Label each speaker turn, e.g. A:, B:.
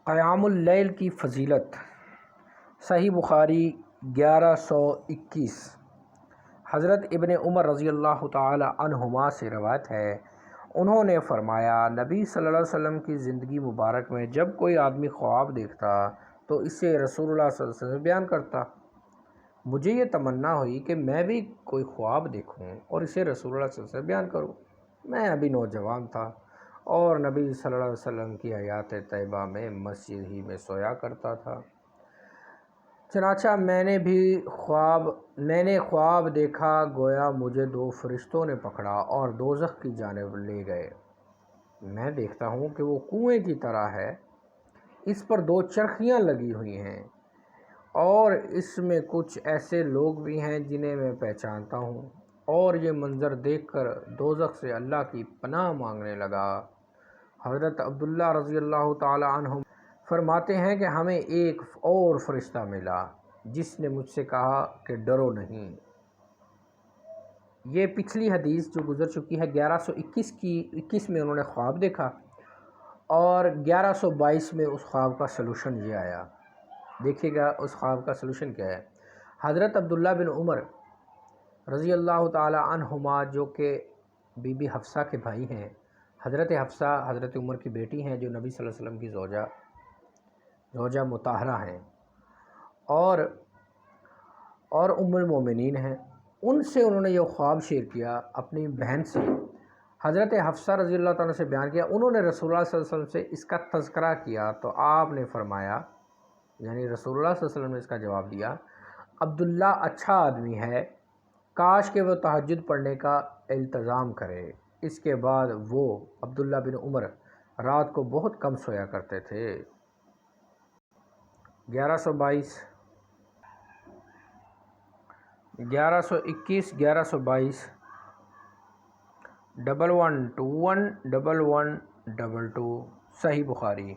A: قیام اللیل کی فضیلت۔ صحیح بخاری 1121۔ حضرت ابن عمر رضی اللہ تعالی عنہما سے روایت ہے، انہوں نے فرمایا نبی صلی اللہ علیہ وسلم کی زندگی مبارک میں جب کوئی آدمی خواب دیکھتا تو اسے رسول اللہ صلی اللہ علیہ وسلم بیان کرتا۔ مجھے یہ تمنا ہوئی کہ میں بھی کوئی خواب دیکھوں اور اسے رسول اللہ صلی اللہ علیہ وسلم بیان کروں۔ میں ابھی نوجوان تھا اور نبی صلی اللہ علیہ وسلم کی حیات طیبہ میں مسجد ہی میں سویا کرتا تھا۔ چنانچہ میں نے خواب دیکھا، گویا مجھے دو فرشتوں نے پکڑا اور دوزخ کی جانب لے گئے۔ میں دیکھتا ہوں کہ وہ کنویں کی طرح ہے، اس پر دو چرخیاں لگی ہوئی ہیں اور اس میں کچھ ایسے لوگ بھی ہیں جنہیں میں پہچانتا ہوں، اور یہ منظر دیکھ کر دوزخ سے اللہ کی پناہ مانگنے لگا۔ حضرت عبداللہ رضی اللہ تعالی عنہ فرماتے ہیں کہ ہمیں ایک اور فرشتہ ملا جس نے مجھ سے کہا کہ ڈرو نہیں۔ یہ پچھلی حدیث جو گزر چکی ہے 1121 میں انہوں نے خواب دیکھا اور 1122 میں اس خواب کا سلوشن یہ آیا۔ دیکھیے گا اس خواب کا سلوشن کیا ہے۔ حضرت عبداللہ بن عمر رضی اللہ تعالی عنہما جو کہ بی بی حفصہ کے بھائی ہیں، حضرت حفصہ حضرت عمر کی بیٹی ہیں جو نبی صلی اللہ علیہ وسلم کی زوجہ مطہرہ ہیں اور ام المومنین ہیں، ان سے انہوں نے یہ خواب شیئر کیا اپنی بہن سے۔ حضرت حفصہ رضی اللہ تعالیٰ سے بیان کیا، انہوں نے رسول اللہ صلی اللہ علیہ وسلم سے اس کا تذکرہ کیا تو آپ نے فرمایا، یعنی رسول اللہ صلی اللہ علیہ وسلم نے اس کا جواب دیا، عبداللہ اچھا آدمی ہے، کاش کہ وہ تہجد پڑھنے کا التزام کرے۔ اس کے بعد وہ عبداللہ بن عمر رات کو بہت کم سویا کرتے تھے۔ 1121 1122 1121 1122 صحیح بخاری۔